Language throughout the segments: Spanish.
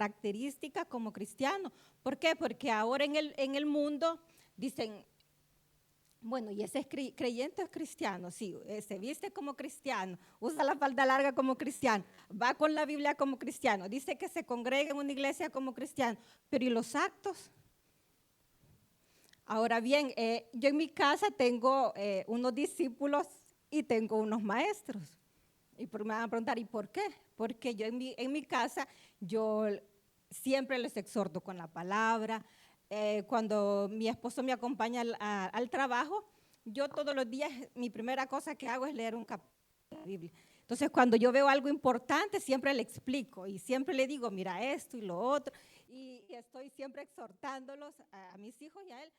características como cristiano. ¿Por qué? Porque ahora en el mundo dicen, bueno, y ese es creyente es cristiano, sí, se viste como cristiano, usa la falda larga como cristiano, va con la Biblia como cristiano, dice que se congrega en una iglesia como cristiano, pero ¿y los actos? Ahora bien, yo en mi casa tengo unos discípulos y tengo unos maestros. Y me van a preguntar, ¿y por qué? Porque yo en mi casa, yo siempre les exhorto con la palabra. Cuando mi esposo me acompaña al trabajo, yo todos los días, mi primera cosa que hago es leer un capítulo de la Biblia. Entonces, cuando yo veo algo importante, siempre le explico y siempre le digo, mira esto y lo otro. Y estoy siempre exhortándolos a mis hijos y a él.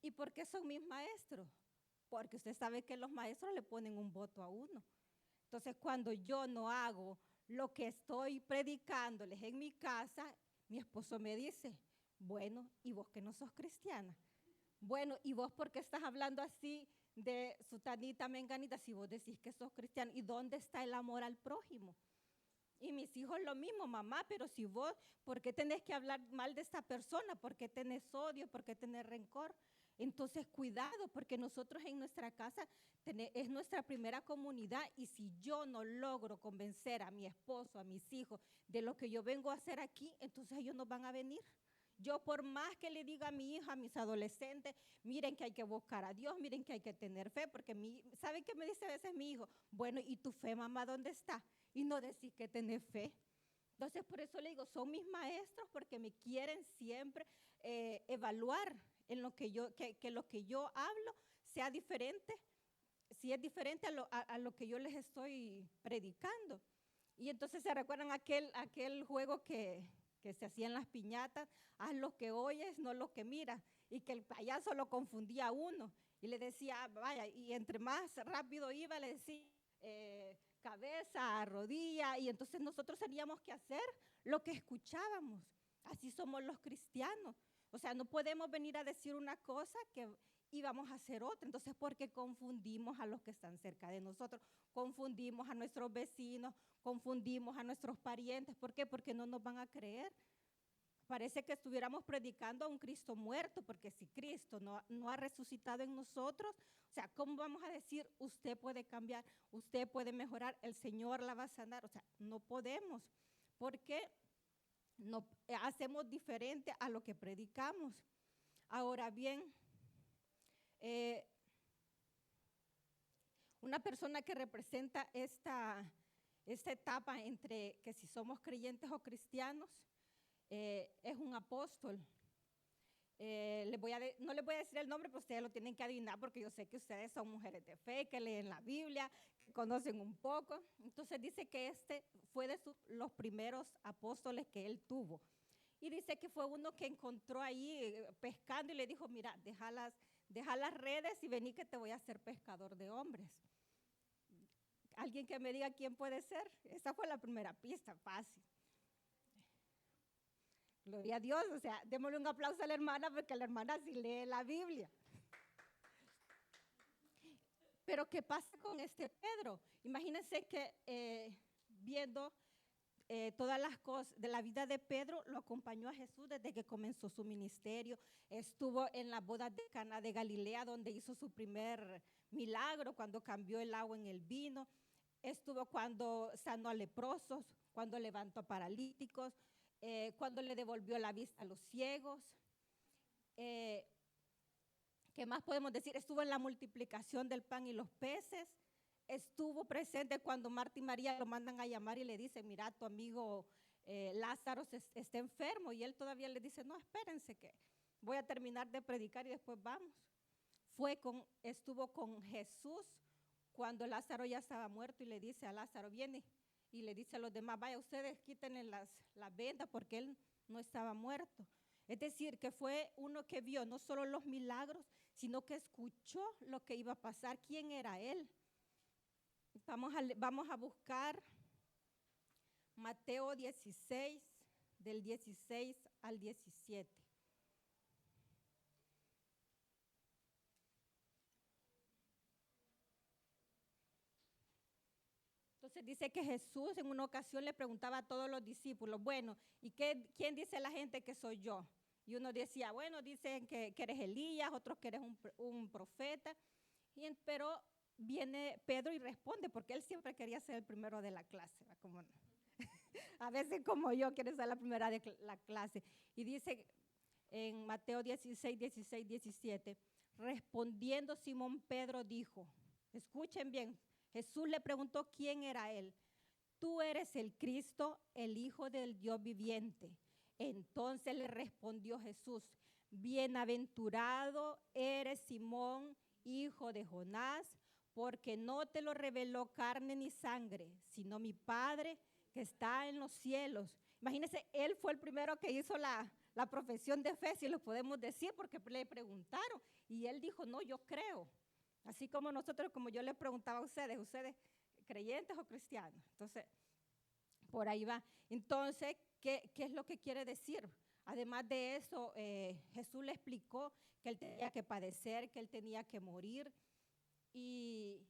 ¿Y por qué son mis maestros? Porque usted sabe que los maestros le ponen un voto a uno. Entonces, cuando yo no hago lo que estoy predicándoles en mi casa, mi esposo me dice, bueno, ¿y vos que no sos cristiana? Bueno, ¿y vos por qué estás hablando así de sutanita, menganita, si vos decís que sos cristiana? ¿Y dónde está el amor al prójimo? Y mis hijos lo mismo, mamá, pero si vos, ¿por qué tenés que hablar mal de esta persona? ¿Por qué tenés odio? ¿Por qué tenés rencor? Entonces, cuidado, porque nosotros en nuestra casa es nuestra primera comunidad y si yo no logro convencer a mi esposo, a mis hijos de lo que yo vengo a hacer aquí, entonces ellos no van a venir. Yo por más que le diga a mi hija, a mis adolescentes, miren que hay que buscar a Dios, miren que hay que tener fe, porque ¿saben qué me dice a veces mi hijo? Bueno, ¿y tu fe, mamá, dónde está? Y no decís que tenés fe. Entonces, por eso le digo, son mis maestros porque me quieren siempre evaluar en lo que que lo que yo hablo sea diferente, si es diferente a lo que yo les estoy predicando. Y entonces se recuerdan aquel juego que se hacía en las piñatas, haz lo que oyes, no lo que miras, y que el payaso lo confundía a uno, y le decía, vaya, y entre más rápido iba, le decía, cabeza, rodilla, y entonces nosotros teníamos que hacer lo que escuchábamos. Así somos los cristianos. O sea, no podemos venir a decir una cosa que íbamos a hacer otra. Entonces, porque confundimos a los que están cerca de nosotros, confundimos a nuestros vecinos, confundimos a nuestros parientes. ¿Por qué? Porque no nos van a creer. Parece que estuviéramos predicando a un Cristo muerto, porque si Cristo no ha resucitado en nosotros, o sea, ¿cómo vamos a decir, usted puede cambiar, usted puede mejorar, el Señor la va a sanar? O sea, no podemos, porque no, hacemos diferente a lo que predicamos. Ahora bien, eh, una persona que representa esta etapa entre que si somos creyentes o cristianos, es un apóstol. No les voy a decir el nombre, pero ustedes lo tienen que adivinar porque yo sé que ustedes son mujeres de fe, que leen la Biblia, que conocen un poco. Entonces dice que este fue de los primeros apóstoles que él tuvo. Y dice que fue uno que encontró ahí pescando y le dijo, mira, deja las redes y vení que te voy a hacer pescador de hombres. ¿Alguien que me diga quién puede ser? Esa fue la primera pista, fácil. Gloria a Dios, o sea, démosle un aplauso a la hermana porque la hermana sí lee la Biblia. Pero ¿qué pasa con este Pedro? Imagínense que viendo todas las cosas de la vida de Pedro, lo acompañó a Jesús desde que comenzó su ministerio. Estuvo en la boda de Cana de Galilea, donde hizo su primer milagro, cuando cambió el agua en el vino. Estuvo cuando sanó a leprosos, cuando levantó a paralíticos, cuando le devolvió la vista a los ciegos. Eh, ¿Qué más podemos decir? Estuvo en la multiplicación del pan y los peces. Estuvo presente cuando Marta y María lo mandan a llamar y le dicen, mira, tu amigo Lázaro está enfermo. Y él todavía le dice, no, espérense que voy a terminar de predicar y después vamos. Estuvo con Jesús cuando Lázaro ya estaba muerto y le dice a Lázaro, viene, y le dice a los demás, vaya, ustedes quítenle las vendas porque él no estaba muerto. Es decir, que fue uno que vio no solo los milagros, sino que escuchó lo que iba a pasar, quién era él. Vamos a buscar Mateo 16, del 16 al 17. Entonces Entonces dice que Jesús en una ocasión le preguntaba a todos los discípulos, bueno, ¿y quién dice la gente que soy yo? Y uno decía, bueno, dicen que eres Elías, otros que eres un profeta. Pero viene Pedro y responde, porque él siempre quería ser el primero de la clase, como no. A veces como yo quiero ser la primera de la clase. Y dice en Mateo 16, 16, 17, respondiendo Simón Pedro dijo, escuchen bien, Jesús le preguntó quién era él. Tú eres el Cristo, el Hijo del Dios viviente. Entonces le respondió Jesús, bienaventurado eres Simón, hijo de Jonás, porque no te lo reveló carne ni sangre, sino mi Padre que está en los cielos. Imagínense, él fue el primero que hizo la profesión de fe, si lo podemos decir, porque le preguntaron y él dijo, no, yo creo. Así como nosotros, como yo le preguntaba a ustedes creyentes o cristianos. Entonces, por ahí va. Entonces, ¿qué es lo que quiere decir? Además de eso, Jesús le explicó que él tenía que padecer, que él tenía que morir y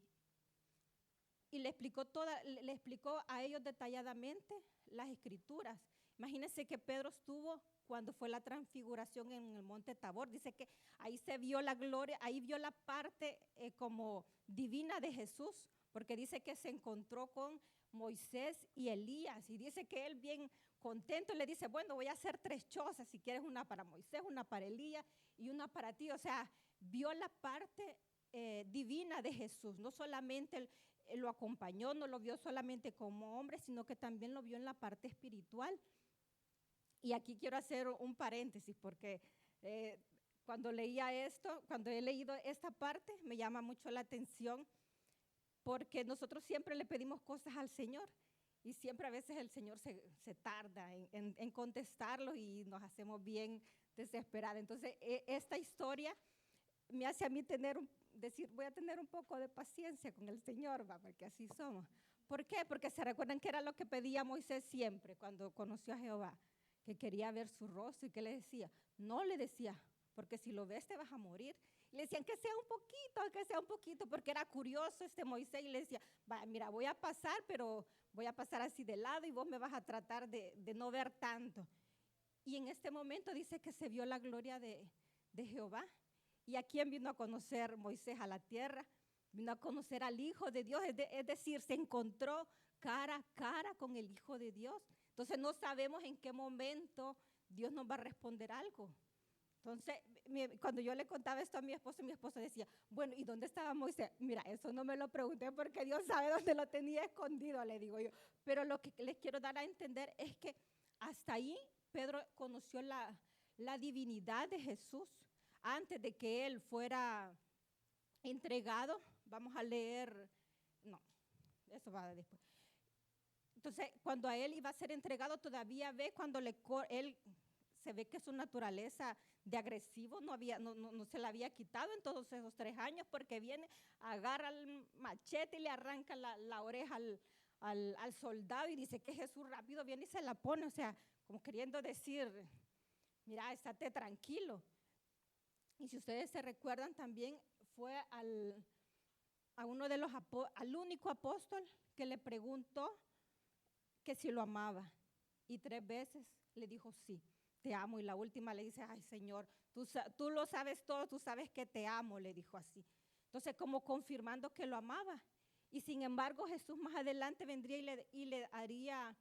le explicó a ellos detalladamente las escrituras. Imagínense que Pedro estuvo cuando fue la transfiguración en el monte Tabor. Dice que ahí se vio la gloria, ahí vio la parte como divina de Jesús, porque dice que se encontró con Moisés y Elías, y dice que él bien contento le dice, bueno, voy a hacer 3 chozas, si quieres una para Moisés, una para Elías y una para ti. O sea, vio la parte divina de Jesús, no solamente él lo acompañó, no lo vio solamente como hombre, sino que también lo vio en la parte espiritual. Y aquí quiero hacer un paréntesis, porque cuando leía esto, cuando he leído esta parte, me llama mucho la atención, porque nosotros siempre le pedimos cosas al Señor y siempre a veces el Señor se tarda en contestarlo y nos hacemos bien desesperados. Entonces, esta historia me hace a mí decir, voy a tener un poco de paciencia con el Señor, ¿va? Porque así somos. ¿Por qué? Porque se recuerdan que era lo que pedía Moisés siempre cuando conoció a Jehová, que quería ver su rostro y que le decía, no le decía, porque si lo ves te vas a morir. Y le decían que sea un poquito, porque era curioso este Moisés y le decía, mira, voy a pasar, pero voy a pasar así de lado y vos me vas a tratar de no ver tanto. Y en este momento dice que se vio la gloria de Jehová. ¿Y a quién vino a conocer Moisés a la tierra? Vino a conocer al Hijo de Dios, es decir, se encontró cara a cara con el Hijo de Dios. Entonces no sabemos en qué momento Dios nos va a responder algo. Entonces, cuando yo le contaba esto a mi esposo decía, bueno, ¿y dónde estaba Moisés? Mira, eso no me lo pregunté porque Dios sabe dónde lo tenía escondido, le digo yo. Pero lo que les quiero dar a entender es que hasta ahí Pedro conoció la divinidad de Jesús. Antes de que él fuera entregado, vamos a leer, no, eso va después. Entonces, cuando a él iba a ser entregado, todavía ve cuando él se ve que su naturaleza de agresivo no se la había quitado en todos esos 3 años, porque viene, agarra el machete y le arranca la oreja al soldado y dice que Jesús rápido viene y se la pone, o sea, como queriendo decir, mira, estate tranquilo. Y si ustedes se recuerdan también, fue al único apóstol que le preguntó que si lo amaba. Y 3 veces le dijo sí, te amo. Y la última le dice, ay Señor, tú lo sabes todo, tú sabes que te amo, le dijo así. Entonces como confirmando que lo amaba. Y sin embargo Jesús más adelante vendría y le haría,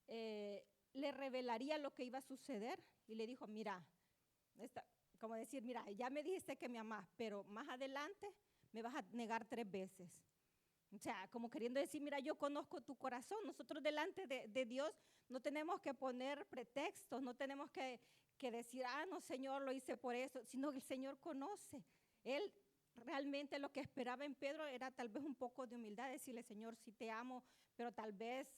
le revelaría lo que iba a suceder. Y le dijo, mira, como decir, mira, ya me dijiste que me amás, pero más adelante me vas a negar 3 veces. O sea, como queriendo decir, mira, yo conozco tu corazón. Nosotros delante de Dios no tenemos que poner pretextos, no tenemos que decir, no, Señor, lo hice por eso, sino que el Señor conoce. Él realmente lo que esperaba en Pedro era tal vez un poco de humildad, decirle, Señor, sí te amo, pero tal vez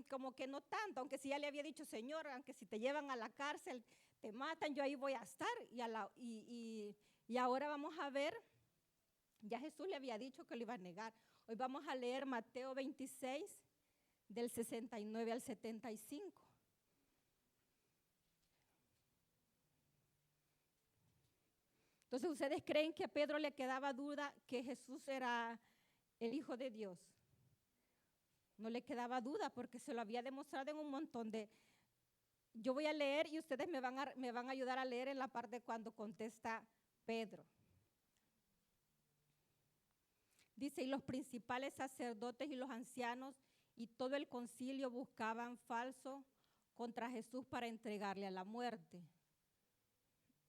como que no tanto, aunque sí ya le había dicho, Señor, aunque si te llevan a la cárcel, te matan, yo ahí voy a estar. Y ahora vamos a ver, ya Jesús le había dicho que lo iba a negar. Hoy vamos a leer Mateo 26, del 69 al 75. Entonces, ¿ustedes creen que a Pedro le quedaba duda que Jesús era el Hijo de Dios? No le quedaba duda porque se lo había demostrado en un montón de... Yo voy a leer y ustedes me van a ayudar a leer en la parte cuando contesta Pedro. Dice, y los principales sacerdotes y los ancianos y todo el concilio buscaban falso contra Jesús para entregarle a la muerte.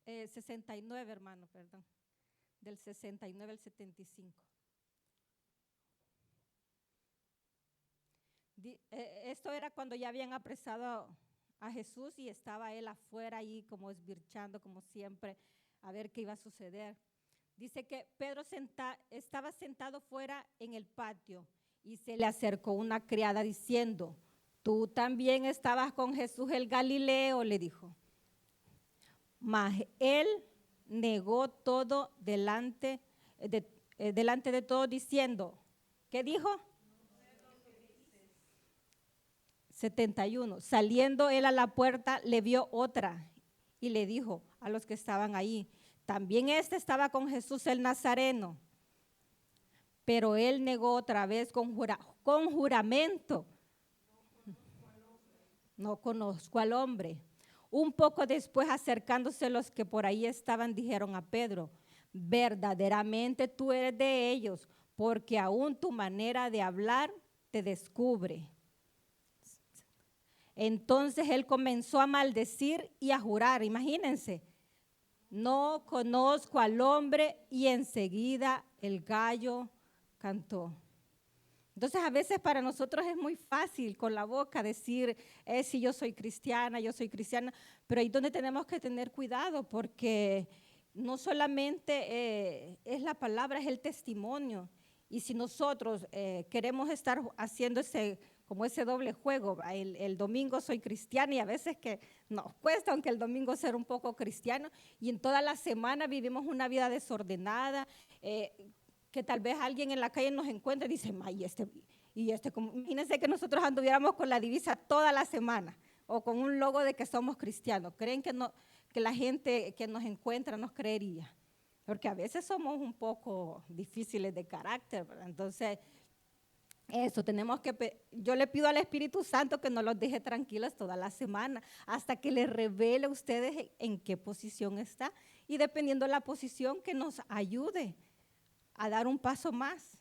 69, hermano, perdón. Del 69 al 75. Esto era cuando ya habían apresado a Jesús y estaba él afuera ahí como esbirchando como siempre a ver qué iba a suceder. Dice que Pedro estaba sentado fuera en el patio y se le acercó una criada diciendo, ¿tú también estabas con Jesús el Galileo?, le dijo. Mas él negó todo delante de todos diciendo, ¿qué dijo? 71. Saliendo él a la puerta, le vio otra y le dijo a los que estaban ahí, también este estaba con Jesús el Nazareno. Pero él negó otra vez con juramento. No conozco al hombre. Un poco después, acercándose los que por ahí estaban, dijeron a Pedro, verdaderamente tú eres de ellos, porque aún tu manera de hablar te descubre. Entonces él comenzó a maldecir y a jurar, imagínense, no conozco al hombre, y enseguida el gallo cantó. Entonces a veces para nosotros es muy fácil con la boca decir, si yo soy cristiana, pero ahí donde tenemos que tener cuidado porque no solamente es la palabra, es el testimonio. Y si nosotros queremos estar haciendo como ese doble juego, el domingo soy cristiana y a veces que nos cuesta, aunque el domingo ser un poco cristiano, y en toda la semana vivimos una vida desordenada, que tal vez alguien en la calle nos encuentre y dice, imagínense que nosotros anduviéramos con la divisa toda la semana o con un logo de que somos cristianos. ¿Creen que la gente que nos encuentra nos creería? Porque a veces somos un poco difíciles de carácter, ¿verdad? Entonces, yo le pido al Espíritu Santo que no los deje tranquilos toda la semana hasta que les revele a ustedes en qué posición está y dependiendo de la posición que nos ayude a dar un paso más,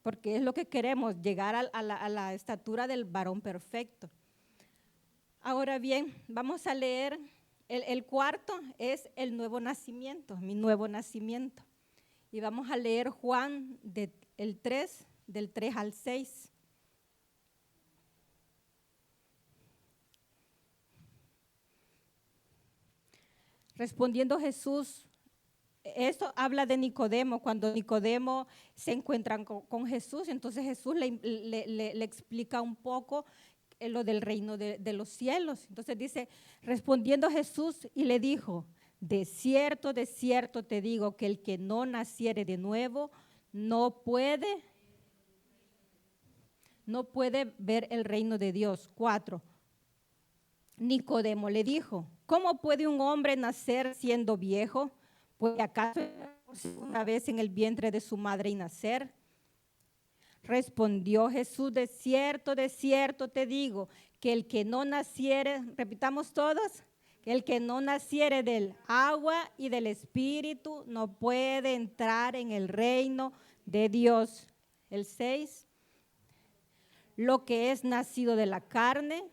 porque es lo que queremos, llegar a la estatura del varón perfecto. Ahora bien, vamos a leer, el cuarto es el nuevo nacimiento, mi nuevo nacimiento. Y vamos a leer Juan del 3 al 6. Respondiendo Jesús, esto habla de Nicodemo, cuando Nicodemo se encuentra con Jesús, entonces Jesús le explica un poco lo del reino de los cielos. Entonces dice, respondiendo Jesús y le dijo, de cierto te digo que el que no naciere de nuevo no puede ver el reino de Dios. 4. Nicodemo le dijo, ¿cómo puede un hombre nacer siendo viejo? ¿Puede acaso una vez en el vientre de su madre y nacer? Respondió Jesús, de cierto te digo, que el que no naciere, repitamos todos, que el que no naciere del agua y del espíritu no puede entrar en el reino de Dios. El 6, lo que es nacido de la carne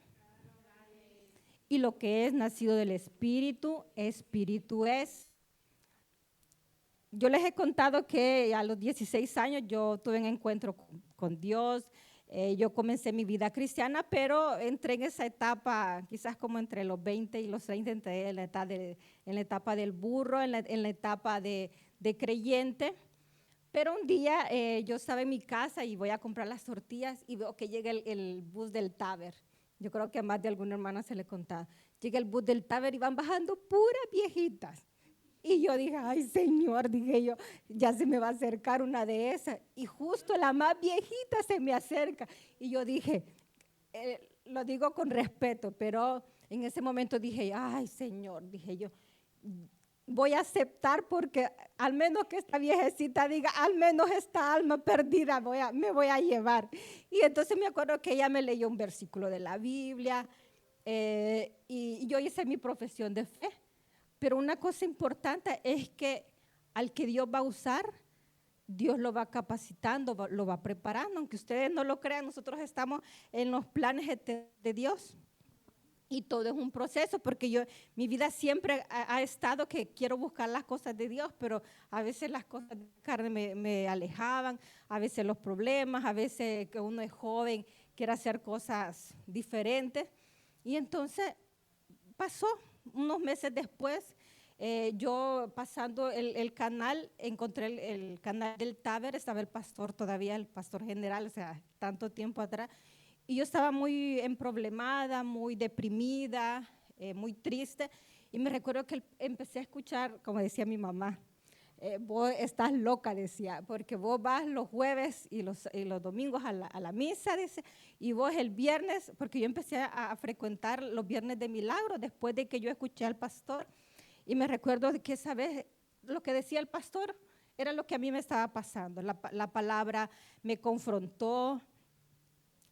y lo que es nacido del espíritu, espíritu es. Yo les he contado que a los 16 años yo tuve un encuentro con Dios, yo comencé mi vida cristiana, pero entré en esa etapa, quizás como entre los 20 y los 30, entré en la etapa del burro, en la etapa de creyente. Pero un día yo estaba en mi casa y voy a comprar las tortillas y veo que llega el bus del Taber. Yo creo que a más de alguna hermana se le contaba. Llega el bus del Taber y van bajando puras viejitas. Y yo dije, ay Señor, dije yo, ya se me va a acercar una de esas. Y justo la más viejita se me acerca. Y yo dije, lo digo con respeto, pero en ese momento dije, ay Señor, dije yo, voy a aceptar porque al menos que esta viejecita diga, al menos esta alma perdida me voy a llevar. Y entonces me acuerdo que ella me leyó un versículo de la Biblia y yo hice mi profesión de fe. Pero una cosa importante es que al que Dios va a usar, Dios lo va capacitando, lo va preparando. Aunque ustedes no lo crean, nosotros estamos en los planes de Dios. Y todo es un proceso, porque mi vida siempre ha estado que quiero buscar las cosas de Dios, pero a veces las cosas de carne me alejaban, a veces los problemas, a veces que uno es joven, quiere hacer cosas diferentes. Y entonces pasó unos meses después, yo pasando el canal, encontré el canal del Taber, estaba el pastor todavía, el pastor general, o sea, tanto tiempo atrás. Y yo estaba muy emproblemada, muy deprimida, muy triste. Y me recuerdo que empecé a escuchar, como decía mi mamá, vos estás loca, decía, porque vos vas los jueves y los domingos a la misa, dice, y vos el viernes, porque yo empecé a frecuentar los viernes de milagro después de que yo escuché al pastor. Y me recuerdo que esa vez lo que decía el pastor era lo que a mí me estaba pasando. La palabra me confrontó.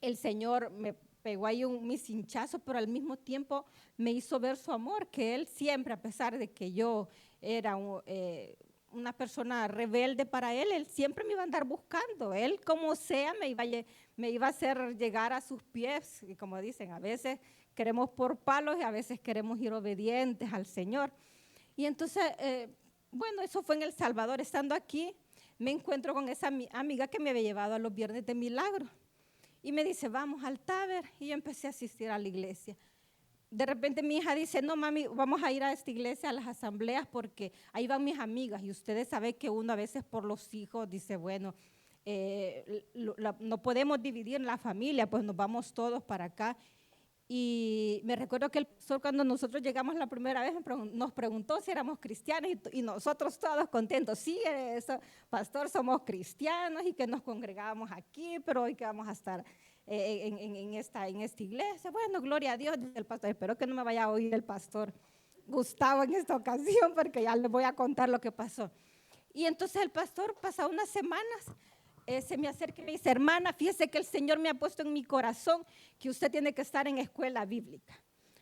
El Señor me pegó ahí mis hinchazos, pero al mismo tiempo me hizo ver su amor, que Él siempre, a pesar de que yo era una persona rebelde para Él siempre me iba a andar buscando. Él, como sea, me iba a hacer llegar a sus pies. Y como dicen, a veces queremos por palos y a veces queremos ir obedientes al Señor. Y entonces, bueno, eso fue en El Salvador. Estando aquí, me encuentro con esa amiga que me había llevado a los viernes de milagro. Y me dice, vamos al Taber, y yo empecé a asistir a la iglesia. De repente mi hija dice, no mami, vamos a ir a esta iglesia, a las asambleas, porque ahí van mis amigas, y ustedes saben que uno a veces por los hijos dice, bueno, no podemos dividir la familia, pues nos vamos todos para acá. Y me recuerdo que el pastor, cuando nosotros llegamos la primera vez, nos preguntó si éramos cristianos y nosotros todos contentos. Sí, pastor, somos cristianos y que nos congregábamos aquí, pero hoy que vamos a estar en esta iglesia. Bueno, gloria a Dios, dice el pastor. Espero que no me vaya a oír el pastor Gustavo en esta ocasión, porque ya les voy a contar lo que pasó. Y entonces el pastor, pasado unas semanas, se me acerca y me dice, hermana, fíjese que el Señor me ha puesto en mi corazón que usted tiene que estar en escuela bíblica.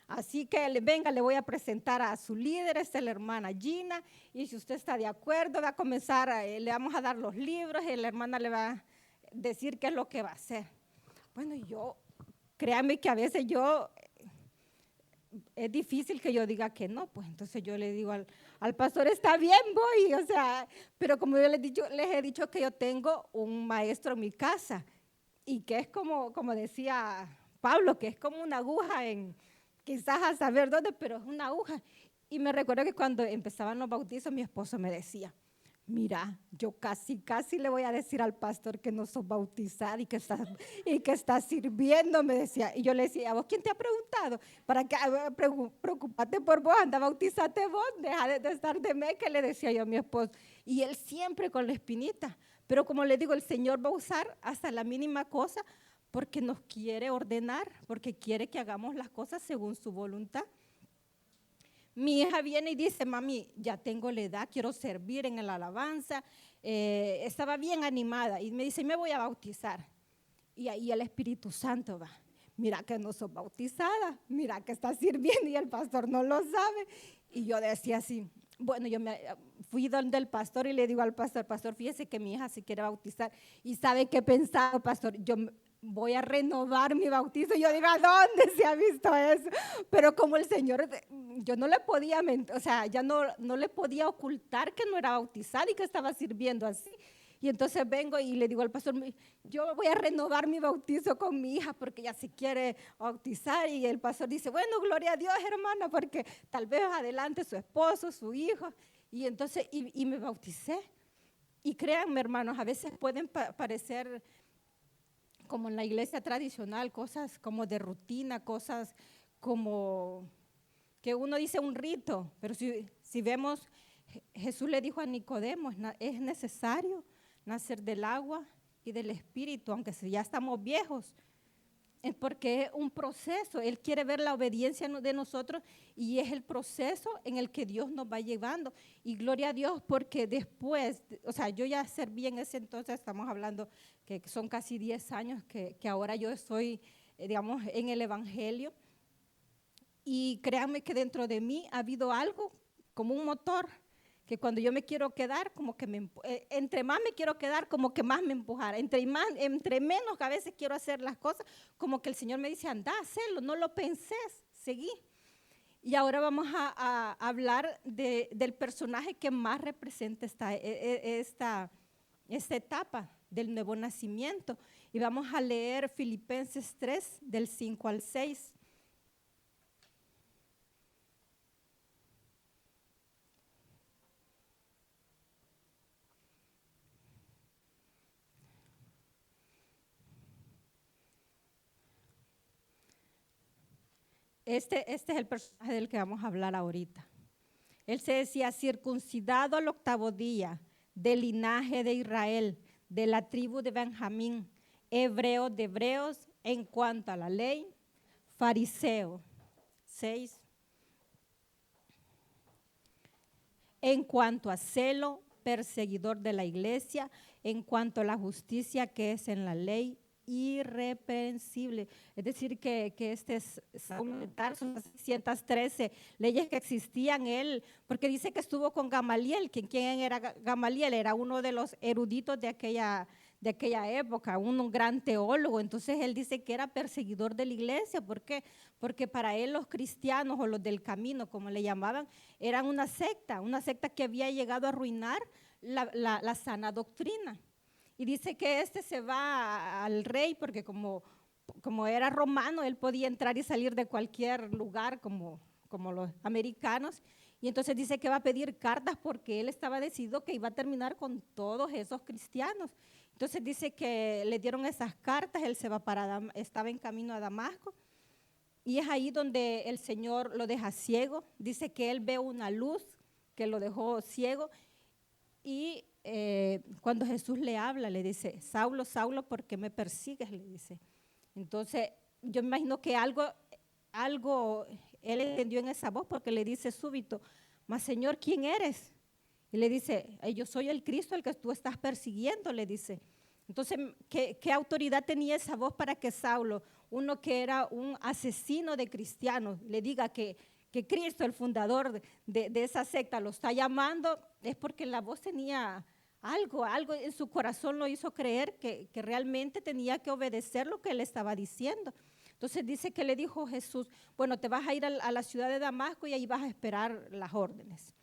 Así que venga, le voy a presentar a su líder, esta es la hermana Gina, y si usted está de acuerdo, va a comenzar, le vamos a dar los libros y la hermana le va a decir qué es lo que va a hacer. Bueno, créanme que a veces es difícil que yo diga que no, pues entonces yo le digo al pastor, está bien, voy, o sea, pero como yo les he dicho que yo tengo un maestro en mi casa y que es como decía Pablo, que es como una aguja quizás a saber dónde, pero es una aguja. Y me recuerdo que cuando empezaban los bautizos, mi esposo me decía, mira, yo casi le voy a decir al pastor que no sos bautizada y que estás sirviendo, me decía. Y yo le decía, ¿a vos quién te ha preguntado? ¿Para qué preocupate por vos? Anda, bautízate vos, deja de estar de mí, que le decía yo a mi esposo. Y él siempre con la espinita. Pero como le digo, el Señor va a usar hasta la mínima cosa porque nos quiere ordenar, porque quiere que hagamos las cosas según su voluntad. Mi hija viene y dice, mami, ya tengo la edad, quiero servir en la alabanza. Estaba bien animada y me dice, me voy a bautizar. Y ahí el Espíritu Santo va. Mira que no sos bautizada, mira que estás sirviendo y el pastor no lo sabe. Y yo decía así, bueno, yo fui donde el pastor y le digo al pastor, fíjese que mi hija se quiere bautizar. ¿Y sabe qué he pensado, pastor? Yo voy a renovar mi bautizo. Yo digo, ¿a dónde se ha visto eso? Pero como el Señor, yo no le podía mentir, o sea, ya no le podía ocultar que no era bautizada y que estaba sirviendo así. Y entonces vengo y le digo al pastor, yo voy a renovar mi bautizo con mi hija porque ella se quiere bautizar. Y el pastor dice, bueno, gloria a Dios, hermana, porque tal vez adelante su esposo, su hijo. Y entonces, y me bauticé. Y créanme, hermanos, a veces pueden parecer como en la iglesia tradicional, cosas como de rutina, cosas como que uno dice un rito, pero si vemos, Jesús le dijo a Nicodemo, es necesario nacer del agua y del espíritu, aunque ya estamos viejos, Es porque es un proceso. Él quiere ver la obediencia de nosotros y es el proceso en el que Dios nos va llevando. Y gloria a Dios porque después, o sea, yo ya serví en ese entonces, estamos hablando que son casi 10 años que ahora yo estoy, digamos, en el Evangelio. Y créanme que dentro de mí ha habido algo como un motor que cuando yo me quiero quedar, como que entre más me quiero quedar, como que más me empujara. Entre menos que a veces quiero hacer las cosas, como que el Señor me dice, anda, hazlo, no lo pensés, seguí. Y ahora vamos a hablar del personaje que más representa esta etapa del nuevo nacimiento. Y vamos a leer Filipenses 3, del 5 al 6. Este es el personaje del que vamos a hablar ahorita. Él se decía circuncidado al 8º día, del linaje de Israel, de la tribu de Benjamín, hebreo de hebreos en cuanto a la ley, fariseo. 6. En cuanto a celo, perseguidor de la iglesia, en cuanto a la justicia que es en la ley, irreprensible. Es decir, que este es Saulo de Tarso, las 613 leyes que existían él, porque dice que estuvo con Gamaliel. ¿Quién era Gamaliel? Era uno de los eruditos de aquella época, un gran teólogo. Entonces él dice que era perseguidor de la iglesia. ¿Por qué? Porque para él los cristianos o los del camino, como le llamaban, eran una secta que había llegado a arruinar la sana doctrina. Y dice que se va al rey porque como era romano, él podía entrar y salir de cualquier lugar como los americanos. Y entonces dice que va a pedir cartas porque él estaba decidido que iba a terminar con todos esos cristianos. Entonces dice que le dieron esas cartas, él se va estaba en camino a Damasco. Y es ahí donde el Señor lo deja ciego. Dice que él ve una luz que lo dejó ciego. Y cuando Jesús le habla, le dice, Saulo, Saulo, ¿por qué me persigues? Le dice. Entonces, yo me imagino que algo él entendió en esa voz porque le dice súbito, mas Señor, ¿quién eres? Y le dice, yo soy el Cristo, el que tú estás persiguiendo, le dice. Entonces, ¿qué autoridad tenía esa voz para que Saulo, uno que era un asesino de cristianos, le diga que Cristo, el fundador de esa secta, lo está llamando? Es porque la voz tenía algo en su corazón, lo hizo creer que realmente tenía que obedecer lo que él estaba diciendo. Entonces dice que le dijo Jesús, bueno, te vas a ir a la ciudad de Damasco y ahí vas a esperar las órdenes.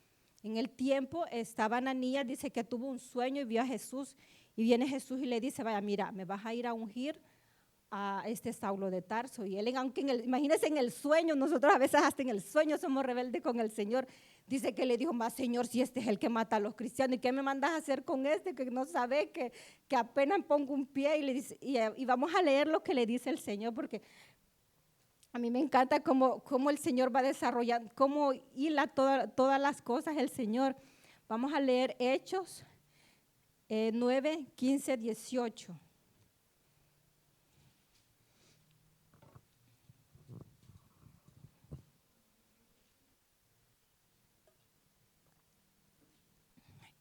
En el tiempo estaba Ananías, dice que tuvo un sueño y vio a Jesús, y viene Jesús y le dice, vaya, mira, me vas a ir a ungir a este Saulo de Tarso. Y él, aunque imagínense en el sueño, nosotros a veces hasta en el sueño somos rebeldes con el Señor, dice que le dijo, más Señor, si este es el que mata a los cristianos, ¿y qué me mandas a hacer con este que no sabe que apenas pongo un pie? Y, le dice, y vamos a leer lo que le dice el Señor, porque a mí me encanta cómo el Señor va desarrollando, cómo hila todas las cosas el Señor. Vamos a leer Hechos 9, 15, 18.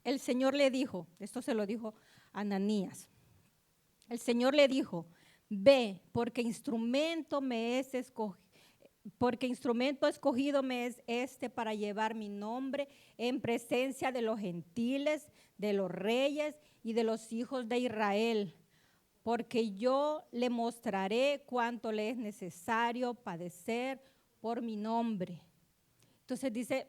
El Señor le dijo, esto se lo dijo a Ananías, el Señor le dijo, ve, porque instrumento escogido me es este para llevar mi nombre en presencia de los gentiles, de los reyes y de los hijos de Israel, porque yo le mostraré cuánto le es necesario padecer por mi nombre. Entonces dice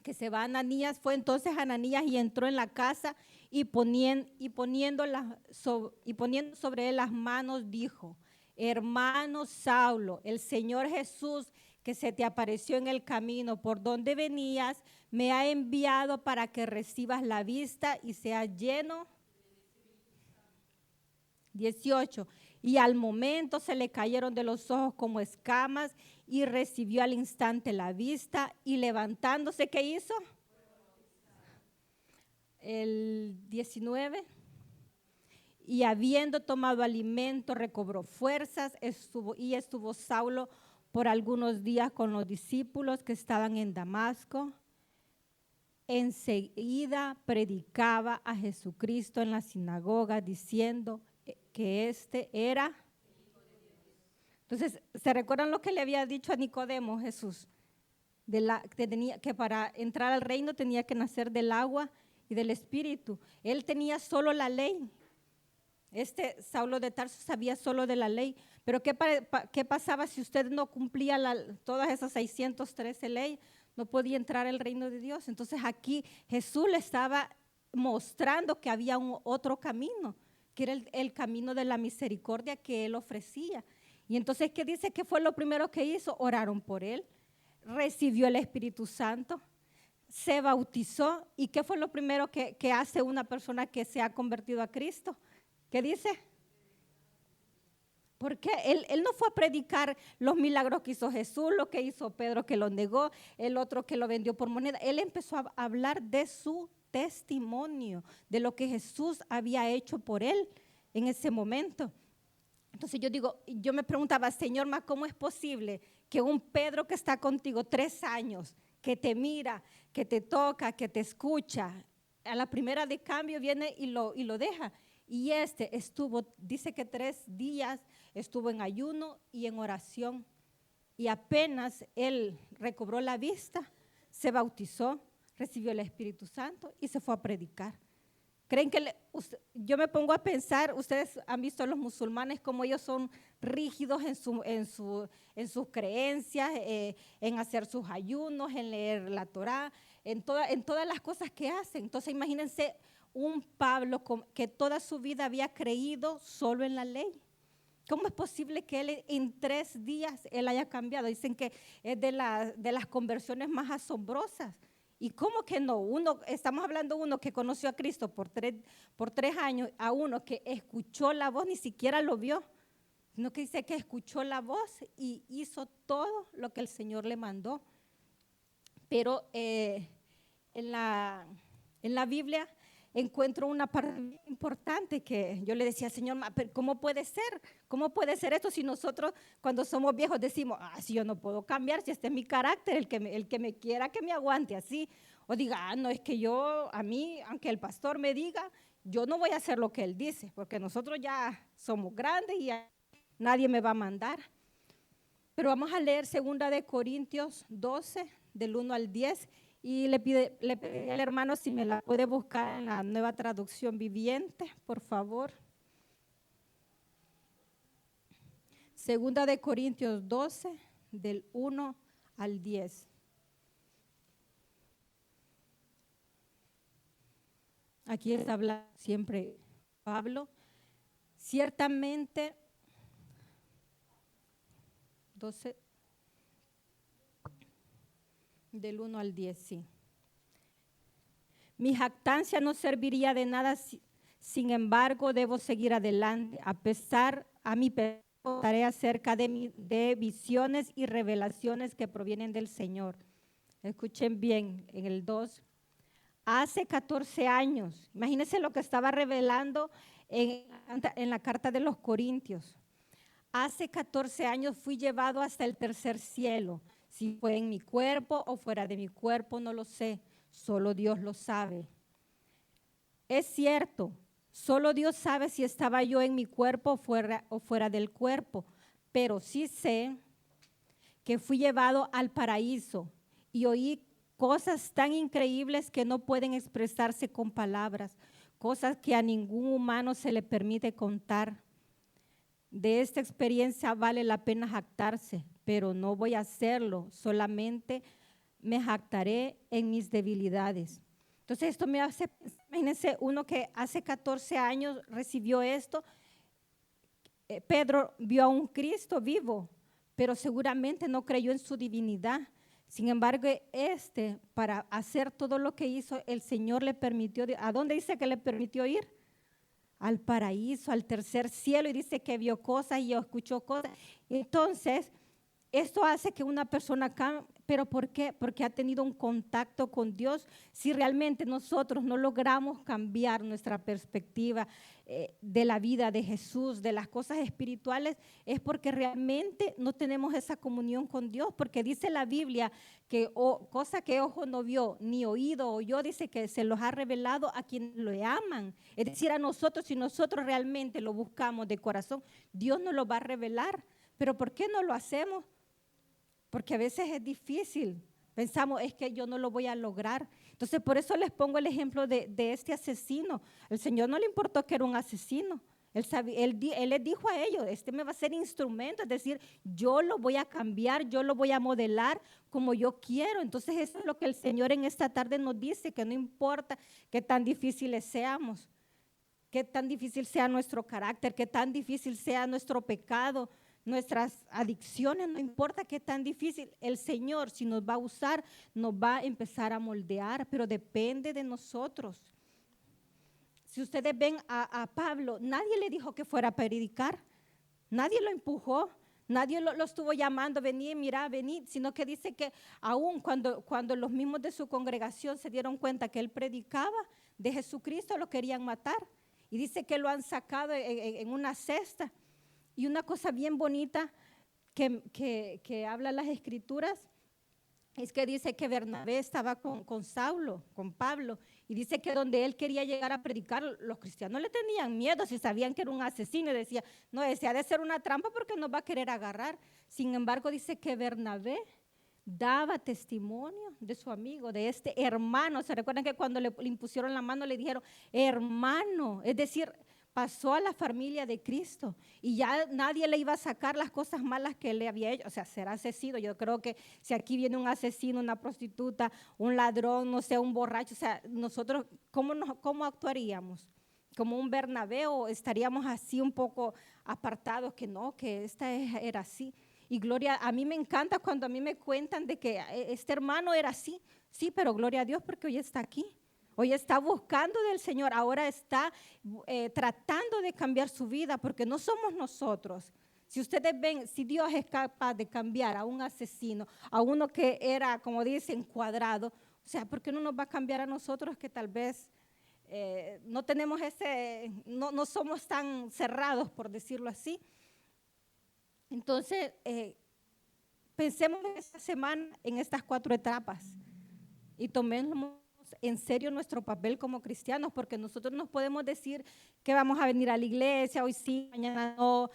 que se va Ananías, fue entonces Ananías y entró en la casa y poniendo sobre él las manos, dijo, hermano Saulo, el Señor Jesús que se te apareció en el camino por donde venías, me ha enviado para que recibas la vista y seas lleno. 18. Y al momento se le cayeron de los ojos como escamas y recibió al instante la vista y levantándose, ¿qué hizo? El 19. Y habiendo tomado alimento, recobró fuerzas, estuvo Saulo por algunos días con los discípulos que estaban en Damasco. Enseguida predicaba a Jesucristo en la sinagoga, diciendo que este era. Entonces, ¿se recuerdan lo que le había dicho a Nicodemo Jesús? Que para entrar al reino tenía que nacer del agua y del espíritu. Él tenía solo la ley. Saulo de Tarso sabía solo de la ley. Pero ¿qué pasaba si usted no cumplía todas esas 613 leyes? No podía entrar al reino de Dios. Entonces aquí Jesús le estaba mostrando que había otro camino, que era el camino de la misericordia que él ofrecía. Y entonces, ¿qué dice? ¿Qué fue lo primero que hizo? Oraron por él, recibió el Espíritu Santo, se bautizó. ¿Y qué fue lo primero que hace una persona que se ha convertido a Cristo? ¿Qué dice? Porque él no fue a predicar los milagros que hizo Jesús, lo que hizo Pedro que lo negó, el otro que lo vendió por moneda. Él empezó a hablar de su testimonio, de lo que Jesús había hecho por él en ese momento. Entonces yo me preguntaba, Señor, ¿cómo es posible que un Pedro que está contigo 3 años, que te mira, que te toca, que te escucha, a la primera de cambio viene y lo deja? Y dice que 3 días estuvo en ayuno y en oración. Y apenas él recobró la vista, se bautizó, recibió el Espíritu Santo y se fue a predicar. ¿Creen que yo me pongo a pensar, ustedes han visto a los musulmanes como ellos son rígidos en sus creencias, en hacer sus ayunos, en leer la Torá, en todas las cosas que hacen? Entonces imagínense un Pablo que toda su vida había creído solo en la ley. ¿Cómo es posible que él en 3 días él haya cambiado? Dicen que es de las conversiones más asombrosas. ¿Y cómo que no? Estamos hablando de uno que conoció a Cristo por 3 años, a uno que escuchó la voz, ni siquiera lo vio, sino que dice que escuchó la voz y hizo todo lo que el Señor le mandó. Pero en la Biblia encuentro una parte importante que yo le decía, Señor, ¿cómo puede ser? ¿Cómo puede ser esto si nosotros cuando somos viejos decimos, si yo no puedo cambiar, si este es mi carácter, el que me quiera que me aguante así? O diga, no, es que a mí, aunque el pastor me diga, yo no voy a hacer lo que él dice, porque nosotros ya somos grandes y nadie me va a mandar. Pero vamos a leer 2 Corintios 12, del 1 al 10. Y le pedí al hermano si me la puede buscar en la Nueva Traducción Viviente, por favor. 2 Corintios 12, del 1 al 10. Aquí está hablando siempre Pablo. Ciertamente, 12, del 1 al 10, sí. Mi jactancia no serviría de nada, sin embargo, debo seguir adelante. A mi tarea acerca de visiones y revelaciones que provienen del Señor. Escuchen bien, en el 2. Hace 14 años, imagínense lo que estaba revelando en la carta de los Corintios. Hace 14 años fui llevado hasta el tercer cielo. Si fue en mi cuerpo o fuera de mi cuerpo, no lo sé. Solo Dios lo sabe. Es cierto, solo Dios sabe si estaba yo en mi cuerpo o fuera del cuerpo. Pero sí sé que fui llevado al paraíso y oí cosas tan increíbles que no pueden expresarse con palabras, cosas que a ningún humano se le permite contar. De esta experiencia vale la pena jactarse, pero no voy a hacerlo, solamente me jactaré en mis debilidades. Entonces esto me hace, imagínense, uno que hace 14 años recibió esto. Pedro vio a un Cristo vivo, pero seguramente no creyó en su divinidad. Sin embargo, para hacer todo lo que hizo, el Señor le permitió. ¿A dónde dice que le permitió ir? Al paraíso, al tercer cielo, y dice que vio cosas y escuchó cosas. Entonces, Esto hace que una persona cambie, pero ¿por qué? Porque ha tenido un contacto con Dios. Si realmente nosotros no logramos cambiar nuestra perspectiva de la vida de Jesús, de las cosas espirituales, es porque realmente no tenemos esa comunión con Dios, porque dice la Biblia que cosa que ojo no vio, ni oído oyó, dice que se los ha revelado a quienes lo aman. Es decir, a nosotros, si nosotros realmente lo buscamos de corazón, Dios nos lo va a revelar. Pero ¿por qué no lo hacemos? Porque a veces es difícil. Pensamos, es que yo no lo voy a lograr. Entonces, por eso les pongo el ejemplo de este asesino. El Señor no le importó que era un asesino. Él les dijo a ellos, este me va a ser instrumento, es decir, yo lo voy a cambiar, yo lo voy a modelar como yo quiero. Entonces, eso es lo que el Señor en esta tarde nos dice, que no importa qué tan difíciles seamos, qué tan difícil sea nuestro carácter, qué tan difícil sea nuestro pecado, nuestras adicciones, no importa qué tan difícil, el Señor, si nos va a usar, nos va a empezar a moldear, pero depende de nosotros. Si ustedes ven a Pablo, nadie le dijo que fuera a predicar, nadie lo empujó, nadie lo estuvo llamando, vení, mira, vení, sino que dice que aún cuando los mismos de su congregación se dieron cuenta que él predicaba de Jesucristo, lo querían matar. Y dice que lo han sacado en una cesta. Y una cosa bien bonita que habla las escrituras es que dice que Bernabé estaba con Saulo, con Pablo, y dice que donde él quería llegar a predicar, los cristianos le tenían miedo, si sabían que era un asesino, y decía, no, ese ha de ser una trampa porque nos va a querer agarrar. Sin embargo, dice que Bernabé daba testimonio de su amigo, de este hermano. Se recuerdan que cuando le impusieron la mano le dijeron, hermano, es decir, pasó a la familia de Cristo y ya nadie le iba a sacar las cosas malas que él le había hecho, o sea, ser asesino. Yo creo que si aquí viene un asesino, una prostituta, un ladrón, no sé, un borracho, o sea, nosotros, ¿cómo actuaríamos? Como un Bernabé, o estaríamos así un poco apartados, que no, que esta era así. Y gloria, a mí me encanta cuando a mí me cuentan de que este hermano era así, sí, pero gloria a Dios porque hoy está aquí. Hoy está buscando del Señor, ahora está tratando de cambiar su vida, porque no somos nosotros. Si ustedes ven, si Dios es capaz de cambiar a un asesino, a uno que era, como dicen, cuadrado, o sea, ¿por qué no nos va a cambiar a nosotros que tal vez no tenemos no somos tan cerrados, por decirlo así? Entonces, pensemos en esta semana en estas 4 etapas y tomemos en serio nuestro papel como cristianos, porque nosotros nos podemos decir que vamos a venir a la iglesia, hoy sí, mañana no,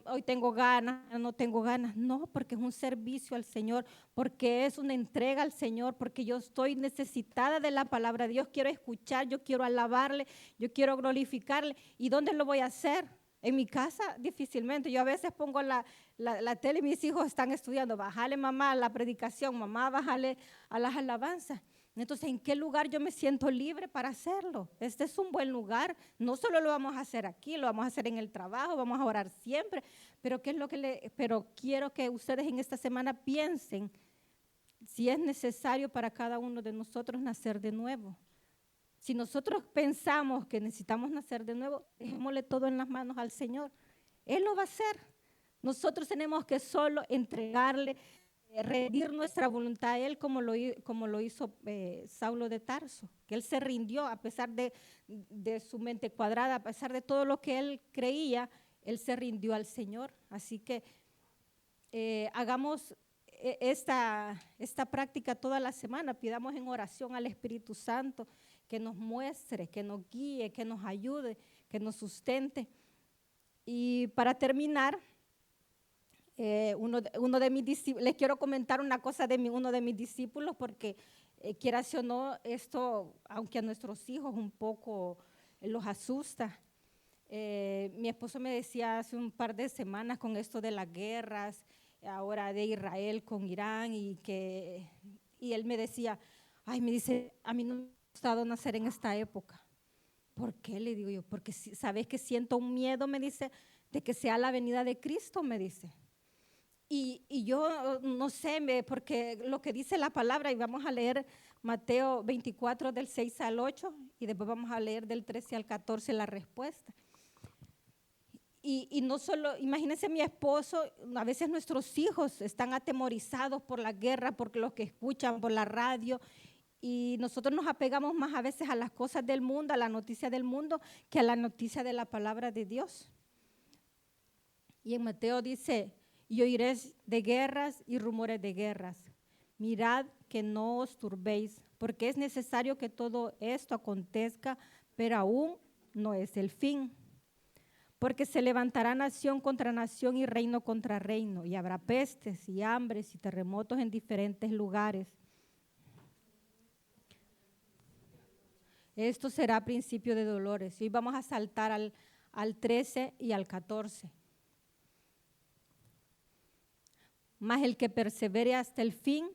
hoy tengo ganas, no tengo ganas. No, porque es un servicio al Señor, porque es una entrega al Señor, porque yo estoy necesitada de la palabra de Dios, quiero escuchar, yo quiero alabarle, yo quiero glorificarle. ¿Y dónde lo voy a hacer? En mi casa difícilmente. Yo a veces pongo la tele y mis hijos están estudiando. Bájale, mamá, a la predicación. Mamá, bájale a las alabanzas. Entonces, ¿en qué lugar yo me siento libre para hacerlo? Este es un buen lugar. No solo lo vamos a hacer aquí, lo vamos a hacer en el trabajo, vamos a orar siempre. Pero, pero quiero que ustedes en esta semana piensen si es necesario para cada uno de nosotros nacer de nuevo. Si nosotros pensamos que necesitamos nacer de nuevo, dejémosle todo en las manos al Señor. Él lo va a hacer. Nosotros tenemos que solo entregarle, rendir nuestra voluntad a Él como lo hizo Saulo de Tarso, que él se rindió a pesar de su mente cuadrada, a pesar de todo lo que él creía, él se rindió al Señor. Así que hagamos esta práctica toda la semana, pidamos en oración al Espíritu Santo que nos muestre, que nos guíe, que nos ayude, que nos sustente. Y para terminar, uno de mis discípulos, les quiero comentar una cosa de uno de mis discípulos, porque quieras o no, esto, aunque a nuestros hijos un poco los asusta. Mi esposo me decía hace un par de semanas con esto de las guerras, ahora de Israel con Irán, y él me decía, ay, me dice, a mí no me ha gustado nacer en esta época. ¿Por qué? Le digo yo, porque sabes que siento un miedo, me dice, de que sea la venida de Cristo, me dice. Y yo no sé, porque lo que dice la palabra, y vamos a leer Mateo 24 del 6 al 8, y después vamos a leer del 13 al 14 la respuesta. Y no solo, imagínense mi esposo, a veces nuestros hijos están atemorizados por la guerra, por lo que escuchan por la radio, y nosotros nos apegamos más a veces a las cosas del mundo, a la noticia del mundo, que a la noticia de la palabra de Dios. Y en Mateo dice, y oiréis de guerras y rumores de guerras. Mirad que no os turbéis, porque es necesario que todo esto acontezca, pero aún no es el fin. Porque se levantará nación contra nación y reino contra reino, y habrá pestes y hambres y terremotos en diferentes lugares. Esto será principio de dolores. Y vamos a saltar al 13 y al 14. Mas el que persevere hasta el fin,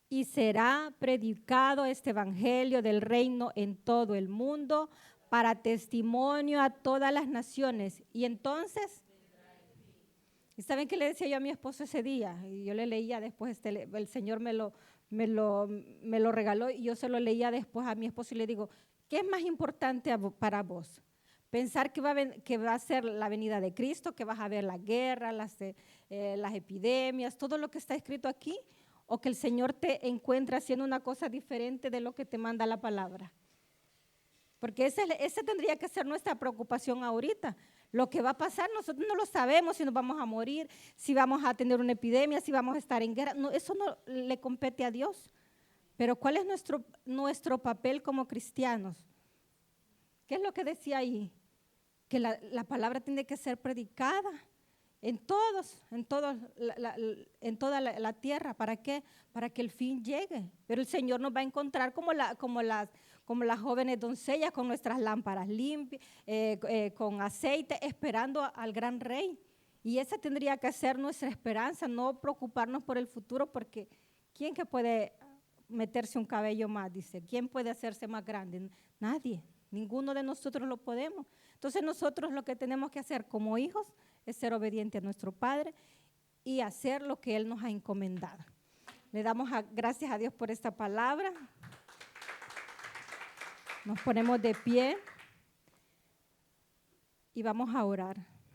y será predicado este evangelio del reino en todo el mundo para testimonio a todas las naciones. Y entonces, ¿y saben qué le decía yo a mi esposo ese día? Y yo le leía después, el Señor me lo regaló y yo se lo leía después a mi esposo y le digo, ¿qué es más importante para vos? Pensar que va a ser la venida de Cristo, que vas a ver la guerra, las epidemias, todo lo que está escrito aquí, o que el Señor te encuentra haciendo una cosa diferente de lo que te manda la palabra. Porque esa tendría que ser nuestra preocupación ahorita. Lo que va a pasar, nosotros no lo sabemos, si nos vamos a morir, si vamos a tener una epidemia, si vamos a estar en guerra. No, eso no le compete a Dios. Pero ¿cuál es nuestro papel como cristianos? ¿Qué es lo que decía ahí? Que la palabra tiene que ser predicada en toda la tierra. ¿Para qué? Para que el fin llegue. Pero el Señor nos va a encontrar como las jóvenes doncellas con nuestras lámparas limpias, con aceite, esperando al gran rey. Y esa tendría que ser nuestra esperanza, no preocuparnos por el futuro, porque ¿quién que puede meterse un cabello más? Dice, ¿quién puede hacerse más grande? Nadie, ninguno de nosotros lo podemos. Entonces nosotros lo que tenemos que hacer como hijos es ser obedientes a nuestro Padre y hacer lo que Él nos ha encomendado. Le damos gracias a Dios por esta palabra. Nos ponemos de pie y vamos a orar.